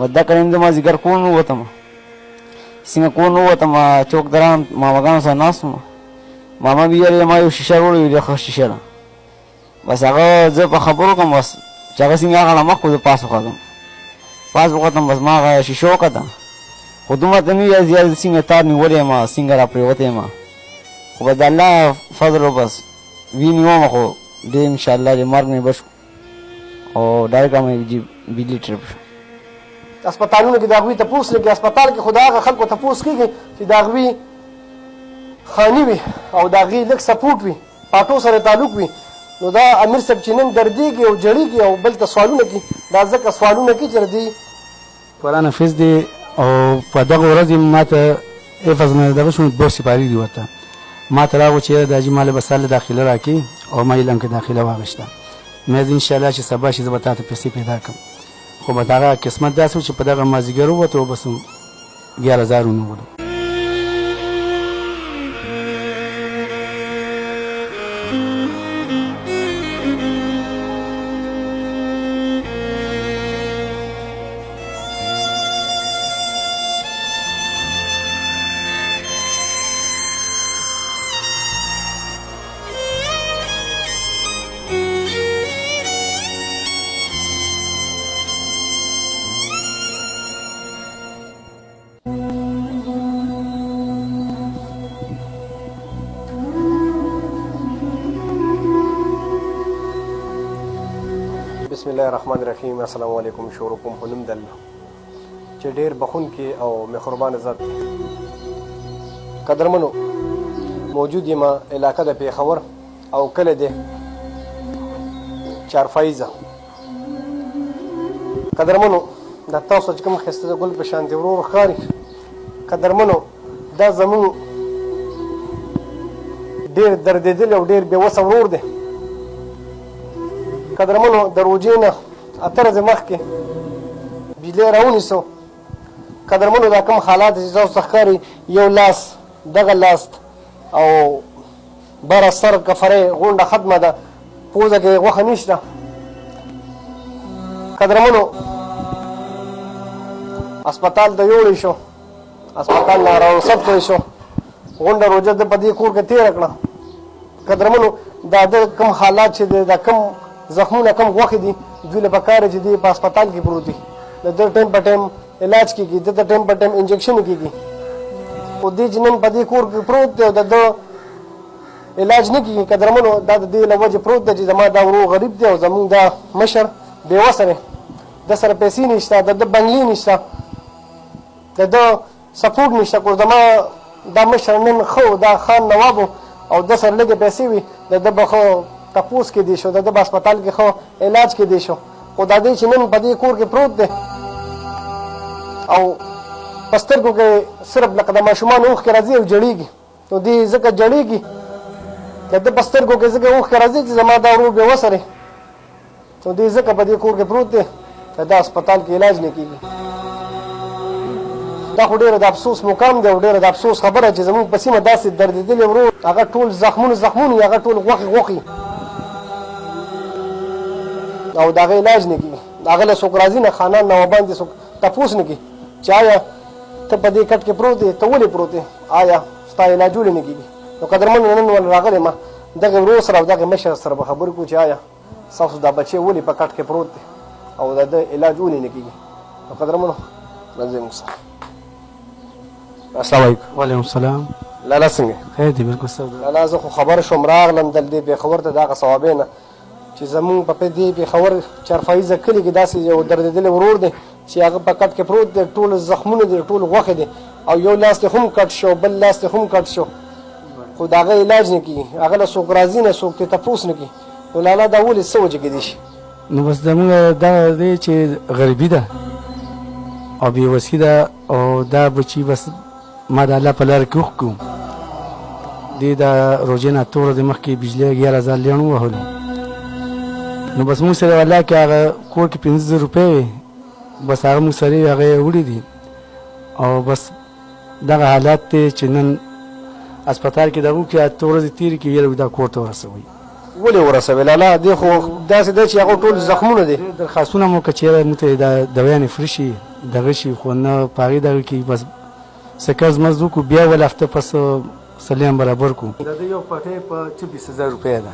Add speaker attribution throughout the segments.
Speaker 1: بس دا کله د مازدیګر کور نه ووتم څنګه کور نه ووتم چوک درام ماماګانو سره ناست وم ماما ویل ما یو شیشه وړې ډېره ښه شیشه ده بس هغه زه په خبرو کوم بس چې هغه څنګه هغه مخ کړو زه پاس وختم بس ما هغه شیشه وکته خو دومره ته مې زیات څنګه تار نیولی یم څنګه را پرېوتی یم خو بس د الله فضل و بس ونیوم خو ډېر انشاءالله د مرګ نه بچ او ډایرکټ مې بجلي ټرپ شو
Speaker 2: اسپتالونو کې د هغوی تپوس نه کوي اسپتال کې خو د هغه خلکو تپوس کېږي چې د هغوی خاني وي او د هغوی لږ سپورټ وي پاټو سره تعلق وي نو دا امیر صاحب چې نن دردېږي او جړېږي او بل ته سوالونه کوي دا ځکه سوالونه کوي چې دوی
Speaker 3: قرآن حافظ دی او په دغه ورځ ما ته حفظ نه دغه شو 2 سپارې دي ورته ما ته راغو چې د حاجي مال بسال داخله راکړي او ما علم کې داخله واغشته مې انشاءالله چې سبا شي زه به تا ته پیسې پیدا کړم خو به دغه قسمت داسې و چې په دغه مازدیګر ووتو او بس 11000 ونیولو
Speaker 2: بسم الله الرحمن الرحیم السلام علیکم شروع کوم په نوم د الله چې ډېر بخونکي او مهربانه ذات قدرمنو موجود یم علاقه د پیښور او کله د چارفایزه قدرمنو د تاسو چې کوم ښایسته د ګل په شان دی ورور ښکاري قدرمنو دا زموږ ډېر دردېدلی او ډېر بېوسه ورور دی قدرمنو د روژې نه 8 ورځې مخکې بجلی راونیسو قدرمنو دا کوم حالات چې تاسو ته ښکاري یو لاس دغه لاس او بره سر کفرې غونډه ختمه ده پوزه کې غوښه نشته قدرمنو اسپتال ته یوړی شو اسپتال نه راوصف کړی شو غونډه روژه د په دې کور کې تېره کړه قدرمنو دا د کوم حالات چې دی دا کوم زخمونه کم غوښې دي دوی له پکار چې دی په هسپتال کې پروت دي د ده ټایم په ټایم علاج کېږي د ده ټایم په ټایم انجکشن کېږي خو دی چې نن په دې کور کې پروت دی او د ده علاج نه کېږي قدرمنو دا د دې له وجې پروت دی چې زما دا ورور غریب دی او زموږ دا مشر بېوسه دی د سره پیسې نشته د ده بنګلې نشته د ده سپورټ نشته خو زما دا مشر نن ښه دا خان نواب او د سره لږې پیسې وي د ده به ښه تپوس کې دی شو د ده په هسپتال کې ښه علاج کې دی شو خو دا دی چې نن په دې کور کې پروت دی او په سترګو کې صرف لکه د ماشومان اوښکې راځي او جړېږي نو دی ځکه جړېږي د ده په سترګو کې ځکه اوښکې راځي چې زما دا ورور بېوسه دی نو دی ځکه په دې کور کې پروت دی د ده هسپتال کې علاج نه کېږي دا خو ډېره د افسوس مقام دی او ډېره د افسوس خبره چې زموږ په سیمه داسې دردېدلې ورور هغه ټول زخمونه هغه ټول غوښې او د هغه علاج نه کېږي د هغه له څوک راځي نه خانان نوابان دي څوک تپوس نه کوي چې آیا ته په دې کټ کې پروت دی ته ولې پروت دی آیا ستا علاج ولې نه کېږي نو قدرمنو نن ول راغلی ما دغه ورور سره او دغه مشر سره به خبرې کوو چې آیا ستاسو دا بچی ولې په کټ کې پروت دی او د ده علاج ولې نه کېږي نو قدرمنو راځئ موږ سره السلام علیکم
Speaker 3: وعلیکم السلام
Speaker 2: لالا څنګه
Speaker 3: خیر دی بالکل صاحب
Speaker 2: لالا زه خو خبر شوم راغلم دلته پېښور ته دغه صوابې نه چې زمونږ په دې پېښور چارفایزه کلي کې داسې یو دردېدلی ورور دی چې هغه په کټ کې پروت دی ټول زخمونه دي ټول غوښې دي او یو لاس یې هم کټ شو بل لاس یې هم کټ شو خو د هغه علاج نه کېږي هغه له څوک راځي نه څوک ترې تپوس نه کوي نو لالا دا ولې څه وجه کېدی شي
Speaker 3: نو بس زموږ دا دی چې غریبي ده او بېوسي ده او دا بچي بس ما د الله په لاره کې وښکو دې د روژې نه 8 ورځې مخکې بجلۍ 11000 لیڼ ووهلو نو بس موږ سره والله کې هغه کور کې 15000 روپۍ وې بس هغه موږ سره هغه یې وړي دي او بس دغه حالات دی چې نن اسپتال کې دغو کې 8 ورځې تېرې کې ویل دا کور ته ورسوئ
Speaker 2: ولې ورسوې لالا دې خو داسې دی چې هغه ټول زخمونه دي
Speaker 3: درخواستونه مو که چېرې موږ ته دا دویانې فري شي دغه شي خو نه په هغې دغه کې بس څه قرض مرض وکړو بیا ول هفته پس سلیم برابر کړو د یو پټۍ په 24000 روپۍ ده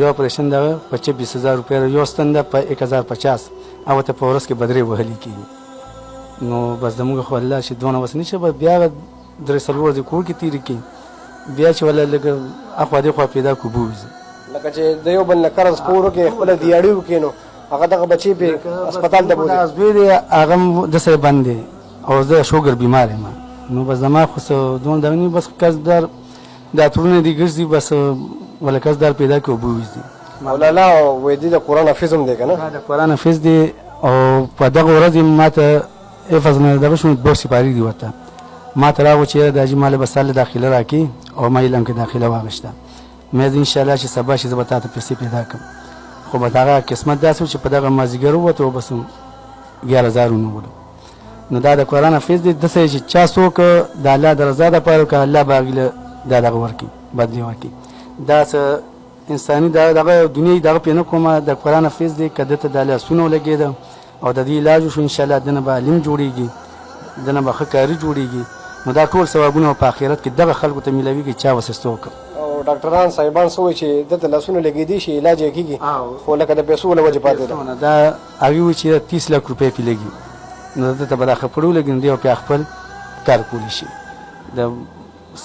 Speaker 3: یو اپریشن دغه په 24000 روپۍ یو ستن ده په 1050 او ته په ورځ کې بدرې وهلې کېږي نو بس زموږ خو الله چې دونه وس نشي بیا درې څلور ورځې کور کې تېرې کړي بیا چې ولا لږ اخوا دې خوا پیدا کړو بوځي
Speaker 2: لکه چې د یو بل نه قرض پور وکړي خپله دیاړي وکړي نو هغه دغه بچی په هسپتال ته بوځي
Speaker 3: ازبې دی هغه هم د سره بند دی او زه شوګر بیمار یم نو بس زما خو څه دونه دغه نه بس قرضدار دا ترونه دي ګرځي بس ولا قرضدار پیدا کړو بوځي
Speaker 2: مولانا وایي د قرآن حافظ هم دی که نه
Speaker 3: د قرآن حافظ دی او په دغه ورځ ما ته حفظ نه دغه شو 2 سپارې دي ورته ما ته راغو چې د حاجي مال بس سال داخله راکې او ما علم کې داخله واغشته مې ان شاء الله چې سبا شي زه به تاسو پیسې پیدا کړم خو به هغه قسمت داسې چې په دغه مازیګر ووت او بس 11000 ونولو نو دا د قرآن حافظ دی داسې چې چا څوک د الله د رضا دپاره که الله به هغې له دا دغه ورکړي بدلې ورکړي دا څه انساني دغه دنیایي دغه پې نه کومه د قرآن حافظ دی که ده ته د لاسونه ولګېده او د دې علاج وشو انشاءالله دنه به علم جوړېږي دنه به ښه کاري جوړېږي نو دا ټول ثوابونه په آخرت کې دغه خلکو ته میلاویږي چا وسه څوک
Speaker 2: او ډاکټران صاحبان څه وایي چې دته لاسونه لګېدی شي علاج یې کېږي خو لکه د پیسو له وجې پاتې ده
Speaker 3: دا هغې وایي چې 30 لک روپۍ پې لګي نو دته به دا خپړو لګي نو دی به خپل کار کولی شي د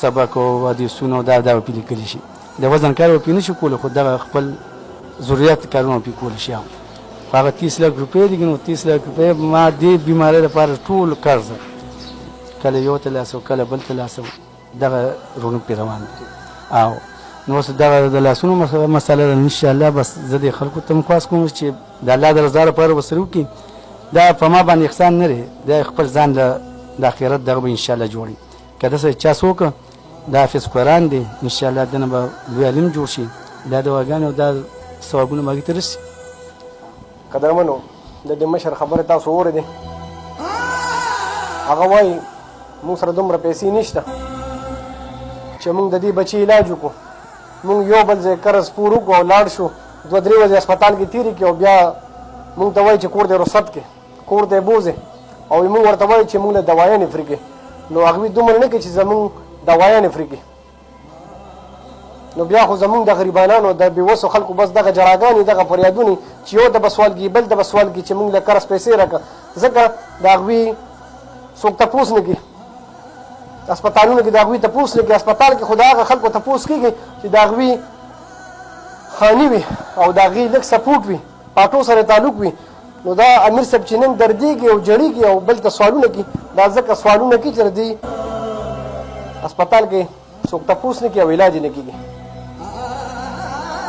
Speaker 3: سبق او حدیثونو دا به پې لیکلی شي د وزن کار به پې نه شي کولی خو دغه خپل ضرورت کارونه پې کولی شي هغه 30 لک روپۍ دي نو 30 لک روپۍ ما دې بیمارۍ لپاره ټول قرض کله یو ته لاس او کله بل ته لاس دغه رونو پې روان دي او نو اوس دغه د لاسونو مسله ده انشاءالله بس زه دې خلکو ته هم خواست کوم چې د الله د رضا لپاره به سره وکړي دا په ما باندې احسان نه دی دا خپل ځان له د آخرت دغه به انشاءالله جوړي که داسې چا څوک دا حافظ قرآن دی انشاءالله دنه به لوی علم جوړ شي دا دواګانې او دا ثوابونه به هغې ته رسي
Speaker 2: قدرمنو د دې مشر خبره تاسو اورېدې هغه وایي موږ سره دومره پیسې نشته چې موږ د دې بچي علاج وکړو موږ یو بل ځای قرض پور وکړو او لاړ شو 2-3 ورځې هسپتال کې تېرې کړې او بیا موږ ته وایي چې کور دې رخصت کړې کور ته یې بوځې او موږ ورته وایو چې موږ له دوایانې فري کړې نو هغوی دومره نه کوي چې زموږ دوایانې فري کړي نو بیا خو زموږ د غریبانانو د بېوسو خلکو بس دغه جراګانې دغه فریادونې چې یو د به سوال کړي بل د به سوال کړي چې موږ له قرض پیسې راکړه ځکه د هغوی څوک تپوس نه کوي هسپتالونو کې د هغوی تپوس نه کوي هسپتال کې خو د هغه خلکو تپوس کېږي چې د هغوی خاني وي او د هغوی لږ سپورټ وي پاټو سره تعلق وي نو دا امیر صاحب چې نن دردېږي او جړېږي او بل ته سوالونه کوي دا ځکه سوالونه کوي چې د دې هسپتال کې څوک تپوس نه کوي او علاج نه کېږي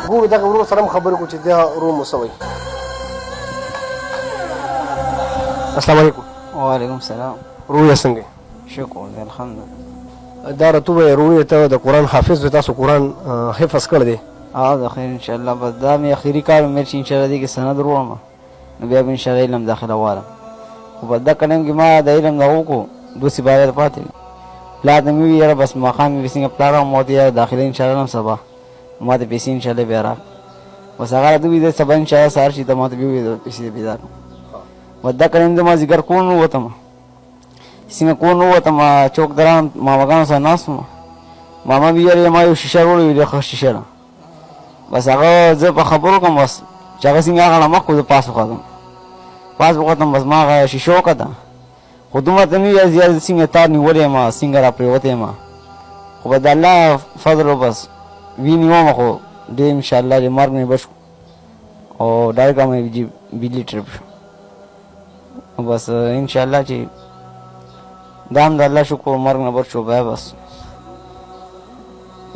Speaker 2: ګورو دغه ورور سره هم خبرې کوو چې دا ورور مو څه وایي السلام علیکم
Speaker 1: وعلیکم السلام
Speaker 2: ورور یې څنګه
Speaker 1: شکر دی الحمدلله
Speaker 2: دا راته ووایه ورور یې ته د قرآن حافظ دی تاسو قرآن حفظ کړی دی
Speaker 1: د خیر انشاءالله بس دا مې اخري کار مې چې انشاءالله دې کې سند وروړم نو بیا به انشاءالله علم داخله غواړم خو په دغه ټایم کې ما د علم دغه وکړو 2 سپارې ته پاتې پلار ته مې وویل یاره بس ماښام مې څنګه پلار ما ورته یاره داخله انشاءالله هم سبا ما ته پیسې انشاءالله بیا راکړه بس هغه راته وویل سبا انشاءالله سهار شي ته ما ته بیا وویل پیسې پیدا کړم په دغه ټایم زه ما ذکر کور نه ووتم څنګه کور نه ووتم چوک دران ماماګانو سره ناست وم ماما بیا یاره ما یو شیشه وړې ویلې ښه شیشه ده بس هغه زه په خبرو کوم بس چې هغه څنګه هغه مخ خو زه پاس وختم پاس وختم بس ما هغه شیشه وکته خو دومره ته مې ویل زیات څنګه تار نیولی یم څنګه را پرېوتی یم خو به د الله فضل و بس ونیوم خو ډېر انشاءالله د مرګ نه بچ او ډایرکټ مې بجلي ټرپ شو بس انشاءالله چې دا هم د الله شکر مرګ نه بچ شو بیا بس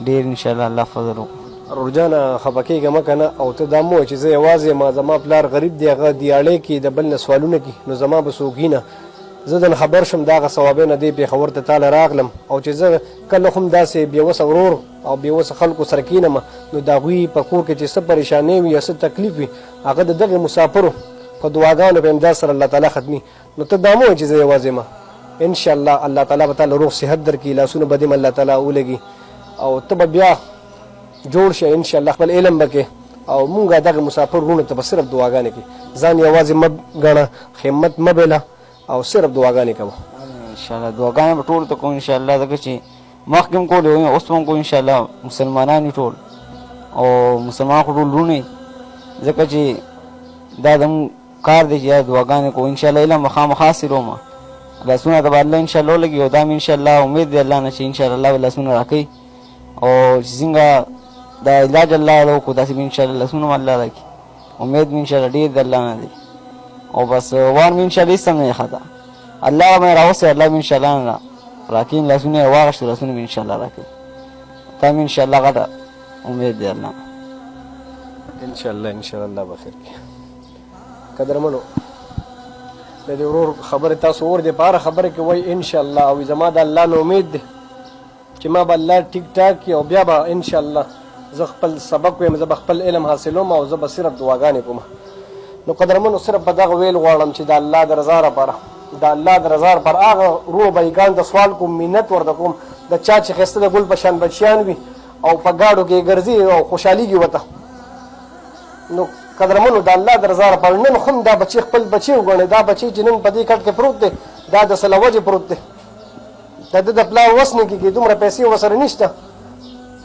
Speaker 1: ډېر انشاءالله الله فضل وکړو
Speaker 2: ورور جانه خفه کېږه مه که نه او ته دا مه وایه چې زه یوازې یم زما پلار غریب دی هغه دیاړی کې د بل نه سوالونه کوي نو زما به څوک نه زه دن خبر شم د هغه ثوابۍ نه دې پېښور ته تاله راغلم او چې زه کله هم داسې بېوسه ورور او بېوسه خلکو سره کښېنم نو د هغوی په کور کې چې څه پریشانۍ وي یا څه تکلیف وي هغه د دغې مسافرو په دعاګانو په امداد سره الله تعالی ختمي نو ته دا مه وایه چې زه یوازې یم انشاءالله الله تعالی به تاله روغ صحت درکړي لاسونه به دې م الله تعالی ولګي او ته به بیا جوړ شه انشاءالله خپل علم به کې او مونږ دغه مسافر وروڼو ته به صرف دعاګانې کوي ځان یوازې مه ګڼه همت مه بېله او صرف دعاګانې کوو.
Speaker 1: ان شاء الله دعاګانې به ټول ته کوو ان شاء الله، ځکه چې مخکې هم کولې وې اوس هم کوو ان شاء الله. مسلمانان ټول او مسلمان خو ټول لوڼې، ځکه چې دا زموږ کار دی چې دا دعاګانې کوو ان شاء الله. علم به خامخا حاصلوم، لاسونه ته به الله ان شاء الله ولګي، او دا مې ان شاء الله امید دی الله نه چې ان شاء الله به لاسونه راکوي، او چې څنګه دا علاج الله له وکړو داسې به ان شاء الله لاسونه الله راکړي. امید مې ان شاء الله ډېر د الله نه دی، او بس وار مې ان شاء الله هېڅ هم نه خطا الله به مې راوستې، الله مې ان شاء الله نه راکړي، لاسونه یې واغېستو لاسونه مې ان شاء الله راکړي. دا مې ان شاء الله غټه امید دی الله.
Speaker 2: ان شاء الله ان شاء الله به خیر کړي. قدرمنو د دې ورور خبرې تاسو اور دې په هره خبره کې وایي ان شاء الله، او زما د الله نه امید دی چې ما به الله ټیک ټاک کړي، او بیا به ان شاء الله زه خپل سبق ویم، زه به خپل علم حاصلوم، او زه به صرف دعاګانې کوم. نو قدرمنو صرف په دغه ویل غواړم چې د الله د رضا لپاره، د الله د رضا لپاره هغه ورونو بایګان ته سوال کوم، منت ورته کوم، د چا چې ښایسته د ګل په شان بچیان وي او په ګاډو کې ګرځي او خوشحالېږي ورته. نو قدرمنو د الله د رضا لپاره نن خو دا بچي خپل بچي وګڼئ، دا بچي چې نن په دې کټ کې پروت دی دا د څه له وجې پروت دی، د ده د پلار وس نه کېږي، دومره پیسې ورسره نشته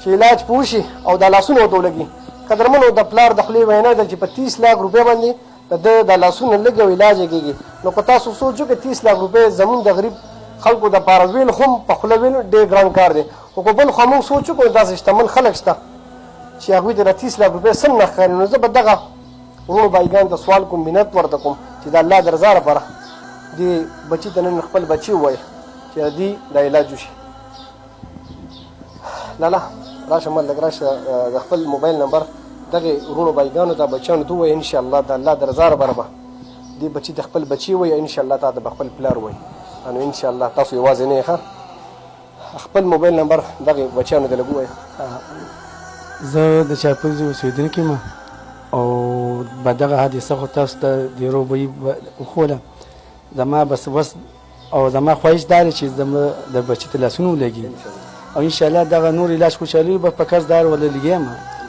Speaker 2: چې علاج پوه وشي او دا لاسونه ورته ولګي. قدرمنو د پلار د خولې وینا ده چې په 30 لاک روپۍ باندې د ده د لاسونه لږ او علاج یې کېږي. نو که تاسو سوچ وکړئ 30 لاک روپۍ زموږ د غریب خلکو دپاره ویل خو هم په خوله ویل ډېر ګران کار دی، خو که بل خوا موږ سوچ وکړو داسې شتمن خلک شته چې هغوی ته د 30 لاک روپۍ سم نه ښکاري. نو زه به دغه ورونو بایګانو ته سوال کوم، منت ورته کوم چې د الله د رضا لپاره دې بچي ته نن خپل بچي ووایي چې د دې د علاج وشي. لاله راشه مل لږ راشه د خپل موبایل نمبر دغې ورونو بایګانو ته بچیانو ته ووایي ان شاء الله د الله د رضا لپاره به دې بچي ته خپل بچي ووایي، ان شاء الله تا ته به خپل پلار ووایي. نو ان شاء الله تاسو یوازې نه یې خپل موبایل نمبر دغې بچیانو ته لږ ووایي.
Speaker 3: زه د چاپیریال اوسېدونکی یم او به دغه حادثه خو تاسو ته د روبۍ وښوله. زما بس وس او زما خواهش دا دی چې زما د بچي ته لاسونه ولګي، او انشاءالله دغه نور علاج خوشحالي به په قرض دار ولا لګیم،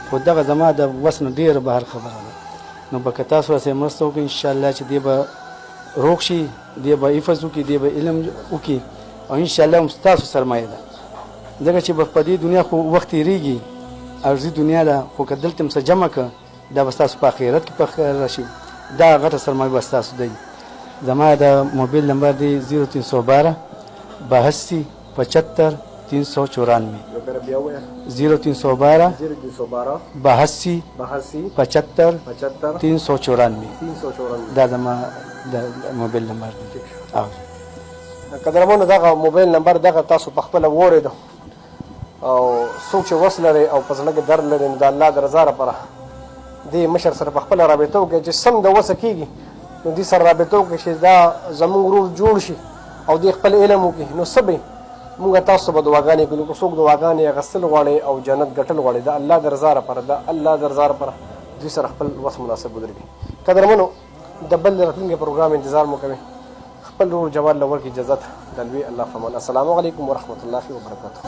Speaker 3: خو دغه زما د وس نه ډېره بهر خبره ده. نو به که تاسو راسره مرسته وکړئ انشاءالله چې دی به روغ شي، دی به حفظ وکړي، دی به علم وکړي، او انشاءالله هم ستاسو سرمایه ده، ځکه چې به په دې دنیا خو وخت تېرېږي، ارضي دنیا ده، خو که دلته هم څه جمع کړه دا به ستاسو په آخرت کې په خیر راشي، دا غټه سرمایه به ستاسو دی. زما د موبایل نمبر دی 0312 82 75 394 0312 82 75 394 دا زما د موبایل نمبر دی.
Speaker 2: قدرمنو دغه موبایل نمبر دغه تاسو په خپله واورېدو، او څوک چې وس لري او په زړه کې درد لري نو د الله د رضا لپاره دې مشر سره په خپله رابطه وکړئ چې سم د وسه کېږي، نو دې سره رابطه وکړئ چې دا زموږ ورور جوړ شي او دې خپل علم وکړي. نو څه به مونږ تاسو به دعاګانې کوو، که څوک دعاګانې اخیستل غواړئ او جنت ګټل غواړئ د الله د رضا لپاره، د الله د رضا لپاره دوی سره خپل وس مناسب ودرېږي. قدرمنو د بل راتلونکي پروګرام انتظار مو کوئ. خپل ورور جواد له ورکړي اجازت د لوی الله فمان. السلام علیکم ورحمة الله وبرکاته.